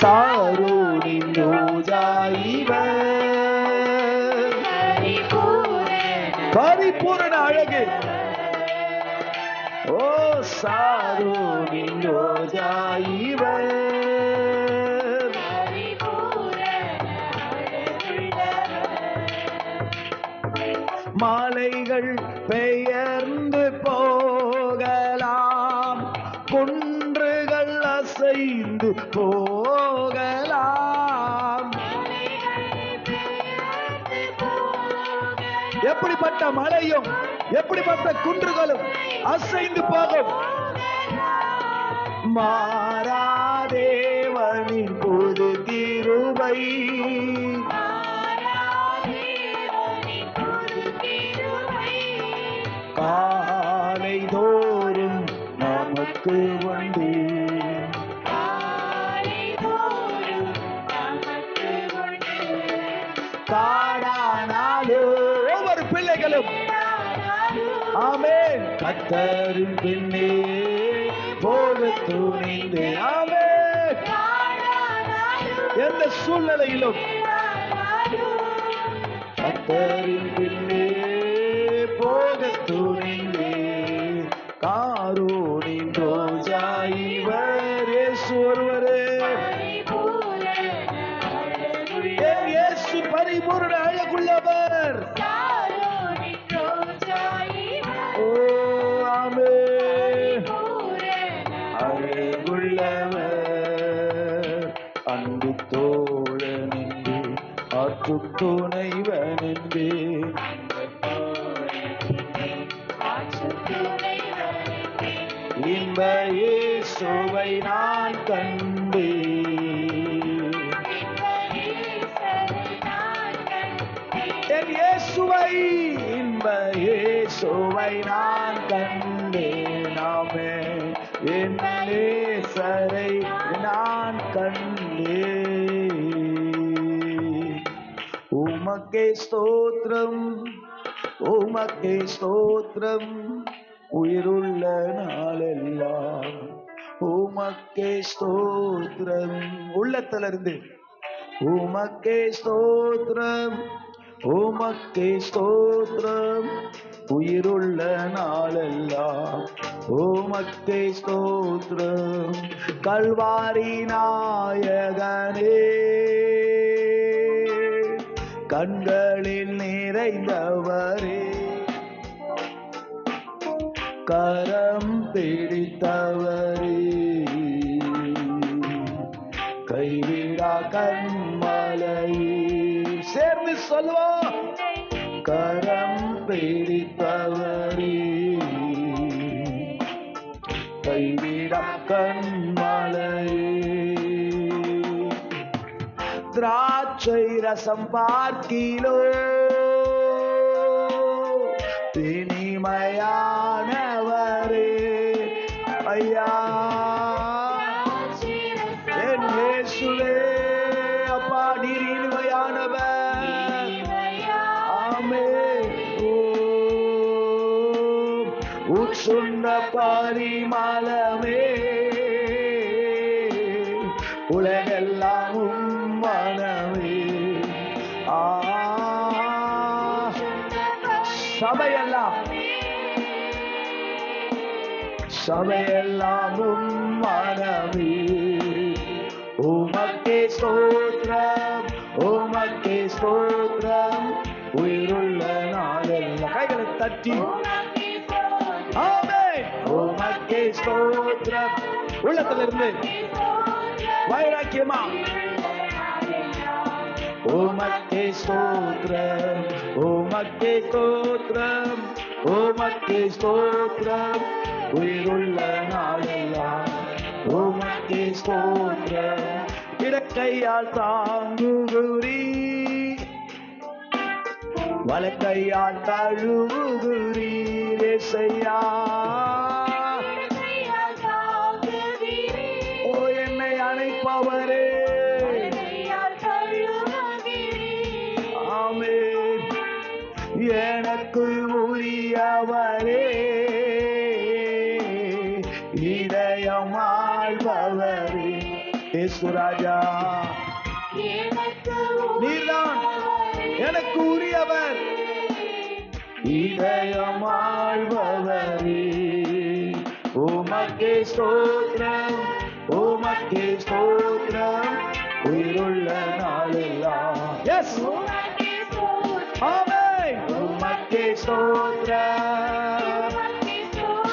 சாரோனின் ரோஜா இவர், பரிபூரண அழகு. ஓ சாரோனின் ரோஜா இவர், மாலைகள் பெயர்ந்து போகலாம், குன்றுகள் அசைந்து போகலாம். எப்படிப்பட்ட மலையும் எப்படிப்பட்ட குன்றுகளும் அசைந்து போகும். மாறாதேவனின் புது கிருபை, காலை தோறும் நமக்கு வந்து, காடானாலோ ஒவ்வொரு பிள்ளைகளும் ஆமென் கர்த்தரின் பின்னே போக துணிந்து, ஆமென் எந்த சூழ்நிலையிலும் கர்த்தரின் பின்னே போக துணிந்து, காரோனின் ரோஜா இவர், இயேசு ஒருவரே. இயேசு பரிபூரண அழகுள்ளவர். ஓ ஆமென் அழகுள்ளவர், அன்பு தோழன் என்று ஆற்று துணைவன் என்று, இன்ப இயேசுவை நான் கண்டேன், என் இயேசுவை, இன்ப இயேசுவை நான் கண்டேன். ஆமென் என் நேசரை நான் கண்டேன். உமக்கே ஸ்தோத்திரம், உமக்கே ஸ்தோத்திரம், உயிருள்ள நாளெல்லாம் உமக்கே ஸ்தோத்திரம். உள்ளத்திலிருந்து உமக்கே ஸ்தோத்திரம், உமக்கே ஸ்தோத்திரம், உயிருள்ள நாளெல்லாம் உமக்கே ஸ்தோத்திரம். கல்வாரி நாயகனே, கண்களில் நிறைந்தவரே, கரம் பிடித்தவரே, கைவிடா கண்மலை, சேர்ந்து சொல்லுவோம், கரம் பிடித்தவரே, கைவிடா கண்மலை, திராட்சை ரசம் பார்க்கிலோ இனிமையானவரே, ஐயா என் இயேசுவே, அப்பா நீர் இனிமையானவர். ஆமென். உட்சுண்ட பரிமளமே, உலகெல்லாம் மனமே, சபையெல்லாம் சபையெல்லாம் மனமே, உமக்கே ஸ்தோத்திரம், உமக்கே ஸ்தோத்திரம், உயிருள்ள நாளெல்லாம். கைகளை தட்டி ஆமென். உமக்கே ஸ்தோத்திரம், உள்ளத்திலிருந்து வைராக்கியமா, உமக்கே ஸ்தோத்திரம், உமக்கே ஸ்தோத்திரம், உமக்கே ஸ்தோத்திரம், உயிருள்ள நாளெல்லாம் உமக்கே ஸ்தோத்திரம். இடக்கையால் தாங்குகிறீ, வலக்கையால் தழுவுகிறீர் இயேசையா. ஓ என்னை அணைப்பவரே, ஆமென் எனக்கு உரியவரே, இதயம் ஆள்பவரே, ராஜா. நீர்தான் எனக்கு உரியவர், இதயம் ஆழ்பவரே. உமக்கே ஸ்தோத்திரம், உமக்கே ஸ்தோத்திரம், உயிருள்ள நாளெல்லாம். எஸ், ஆமென். உமக்கே ஸ்தோத்திரம்,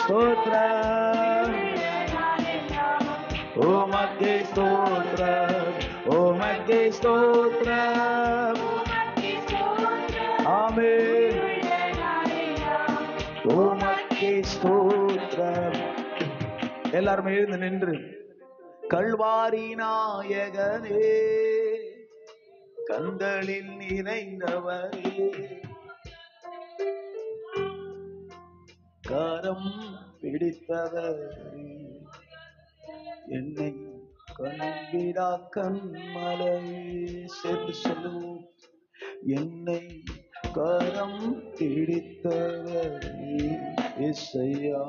ஸ்தோத்திரம், உமக்கே ஸ்தோத்திரம், உமக்கே ஸ்தோத்திரம், ஆமென். உமக்கே ஸ்தோத்திரம். எல்லாரும் எழுந்து நின்று, கல்வாரி நாயகனே, கந்தளில் நிறைந்தவரே, கரம் பிடித்தவரே, என்னை கண்பிடா கண்மலை. சேர்ந்து சொல்லுவோம், என்னை கரம் பிடித்தவரே இசையா,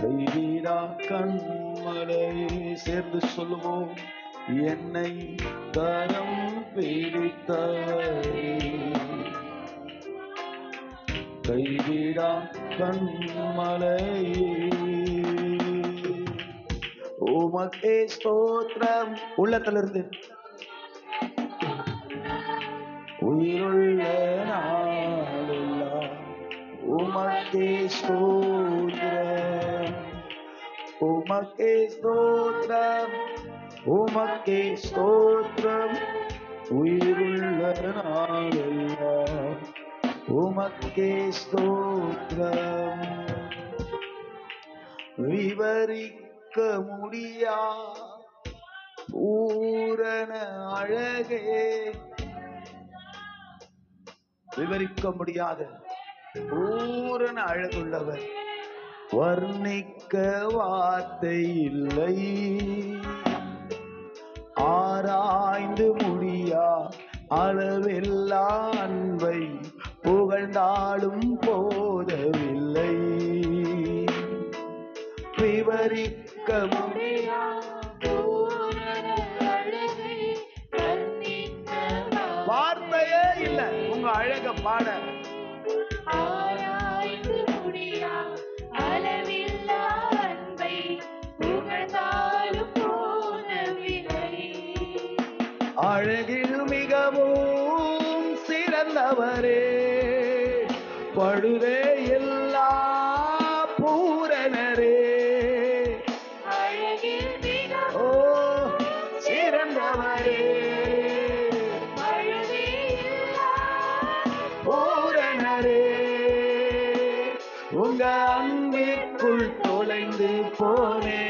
கைவிடா கண்மலை. சேர்ந்து சொல்லுவோம், என்னை கரம் பிடித்தவரே, கைவிடா கண்மலை. உமக்கே ஸ்தோத்திரம். உள்ளத்திலிருந்து உயிருள்ள நாளெல்லாம் உமக்கே ஸ்தோத்திரம், உமக்கே ஸ்தோத்திரம், உமக்கே ஸ்தோத்திரம், உயிருள்ள நாளெல்லாம் உமக்கே ஸ்தோத்திரம். விவரிக்க முடியா பூரண அழகே, விவரிக்க முடியாத பூரண அழகுள்ளவர், வர்ணிக்க வார்த்தை இல்லை, ஆராய்ந்து முடியா அளவில்லா அன்பை புகழ்ந்தாலும் போதவில்லை. விவரிக்க முடியா வார்த்தையே இல்லை உங்க அழக பாட. அழகில் மிகவும் சிறந்தவரே, பழுவே எல்லா பூரணரே, ஓ சிறந்தவரே, பூரணரே, உங்க அன்பிற்குள் தொலைந்து போனே,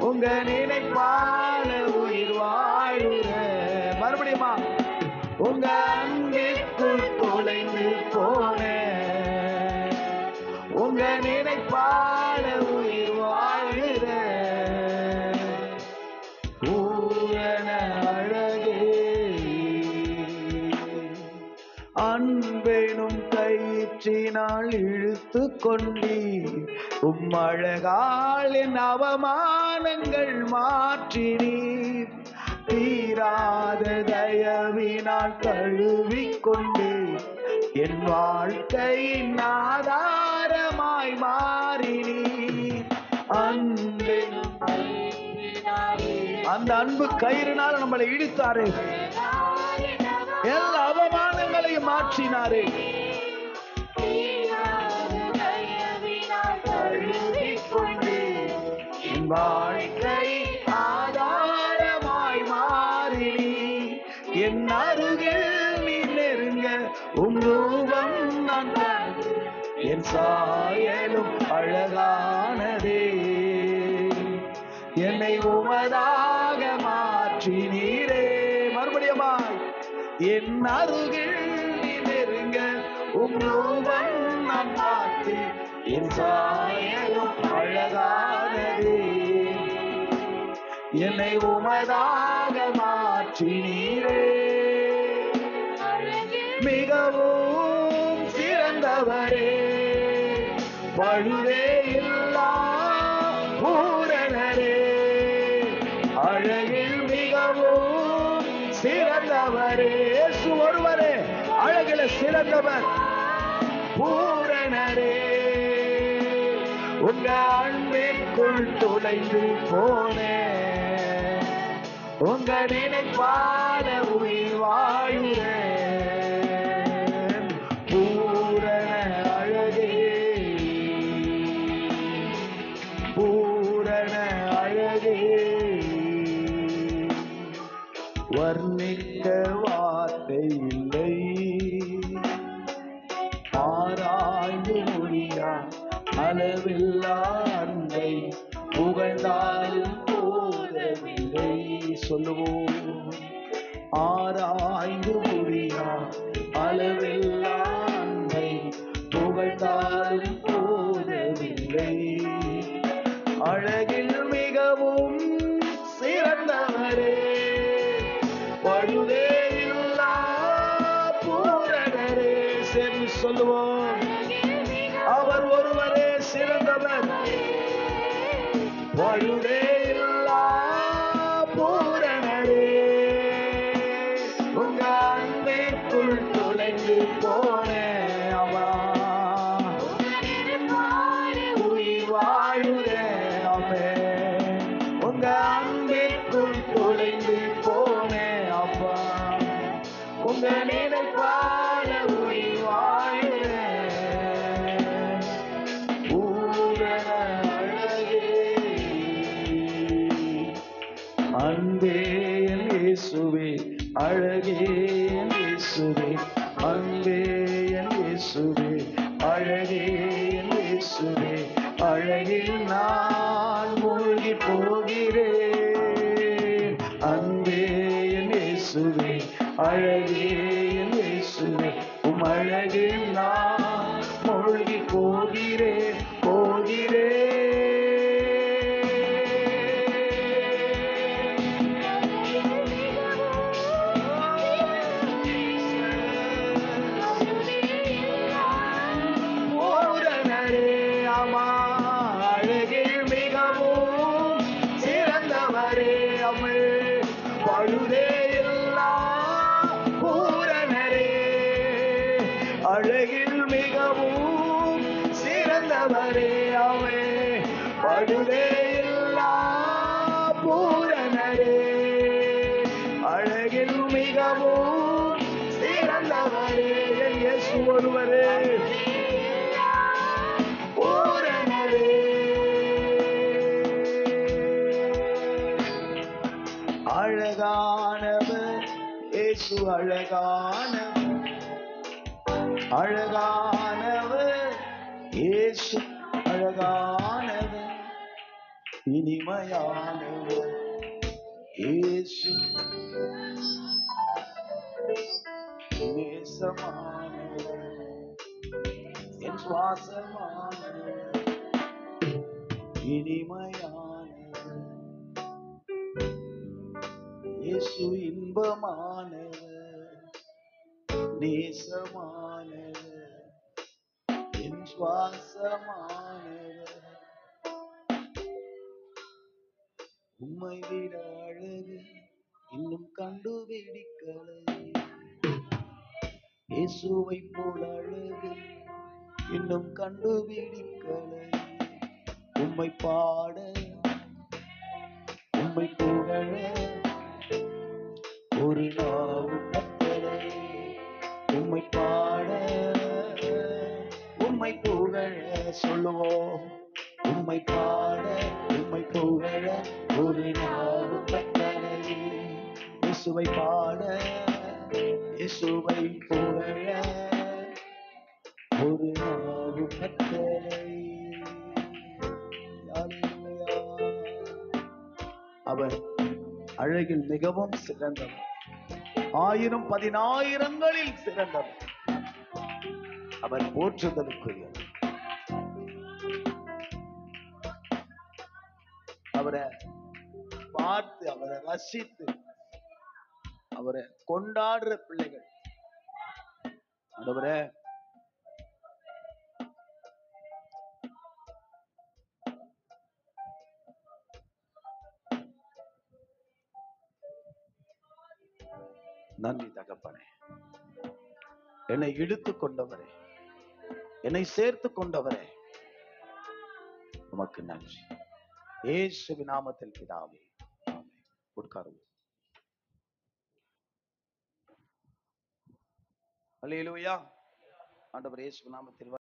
உங்க நினைப்பால உயிர் வாழுற. மறுபடியுமா, உங்க அன்பிற்குள் தொலைந்து போனே, உங்க நினைப்பால உயிர் வாழுற. பூரண அழகே, அன்பெனும் கயிற்றினால் இழுத்து கொண்டீர், அழகால் என் அவமானங்கள் மாற்றினீர், தீராத தயவினால் கழுவிக்கொண்டு என் வாழ்க்கையின் ஆதாரமாய் மாறினீர். அந்த அன்பு கயிறுனால நம்மளை இடித்தாரே, எல்லா அவமானங்களையும் மாற்றினாரே. என் வாழ்க்கை ஆதாரமாய் மாறி என் அருகில் நீ நெருங்க உருவம் நான் கண்டு என் சாயலும் அழகானதே. என்னை உமதாக மாற்றினீரே. மறுபடியுமாய் என் அருகில் நீ நெருங்க உருவம் நான் பார்த்து என் சாயலும் அழகானதே. என்னை உமதாக மாற்றினீரே. மிகவும் சிறந்தவரே, பழுவே இல்லா பூரணரே, அழகில் மிகவும் சிறந்தவரே. இயேசு ஒருவரே அழகில சிறந்தவர். பூரணரே, உங்க அன்பிற்குள் துளைந்து போனேன். உங்க நினைப்பான உயிர் வாழ்கிறேன். பூரண அழகே, பூரண அழகே, வர்ணிக்க வார்த்தை இல்லை, ஆராய்ந்து முடியா அளவில்லா அன்பை புகழ்ந்தாலும் போதவில்லை. சொல்லுவோம், ஆராய்ந்து முடியா அளவில்லா அன்பை புகழ்ந்தாலும் போதவில்லை. அழகில் மிகவும் சிறந்தவரே, பழுதே இல்லா பூரணரே. சரி சொல்லுவோம், அவர் ஒருவரே சிறந்தவர். பழுதே இல்லா பூரணரே, உங்க அன்பிற்குள் துளைந்து போனேன். அவா உயிர் வாழுறேன். அவே உங்க அன்பிற்குள் துளைந்து போனேன். அப்பா உங்க நினைப்பான உயிர் வாழுறேன். பூரண அழகே, அன்பே என் இயேசுவே, அழகே என் இயேசுவே, அன்பே என் இயேசுவே, அழகே என் இயேசுவே, அழகில் நான் மூழ்கி போகிறேன். அன்பே என் இயேசுவே, அழகே என் இயேசுவே, உம் அழகில் நான் மூழ்கி போகிறேன், போகிறேன். பழுதே இல்லா பூரணரே, அழகில் மிகவும் சிறந்தவரே. அவே பழுதே இல்லா பூரணரே, அழகில் மிகவும் சிறந்தவரே. என் இயேசு ஒருவரே பூரணரே. அழகானவர் இயேசு, அழகானவர், அழகானவர் இயேசு, அழகானவர், இனிமையானவர் இயேசு, நேசமானவர், என் சுவாசமானவர், இனிமையானவர் இயேசு, இன்பமானவர், நேசமானவர், என் சுவாசமானவர். உம்மை விட அழகு இன்னும் கண்டுபிடிக்கலை, இயேசுவை போல் அழகு இன்னும் கண்டுபிடிக்கலை. உம்மை பாட, உம்மை புகழ ஒரு நாவு கட்டளை. உம்மை பாட, உம்மை புகழ சொல்லுவோம். உம்மை பாட, உம்மை புகழ ஒரு நாவு கட்டளை. இயேசுவை பாட, இயேசுவை புகழ ஒரு நாவு கட்டளை. அவர் அழகில் மிகவும் சிறந்தவர், 1000 10,000ங்களில் சிறந்தவர். அவர் போற்றுதலுக்குரியவர். அவரை பார்த்து, அவரை ரசித்து, அவரை கொண்டாடுற பிள்ளைகள். ஆண்டவரே, நன்றி தகப்பனே. என்னை இழுத்து கொண்டவரே, என்னை சேர்த்து கொண்டவரே, உமக்கு நன்றி. இயேசுவின் நாமத்தில் பிதாவே, ஆமென். உட்காருவோம். அல்லேலூயா. ஆண்டவர் இயேசுவின் நாமத்தில்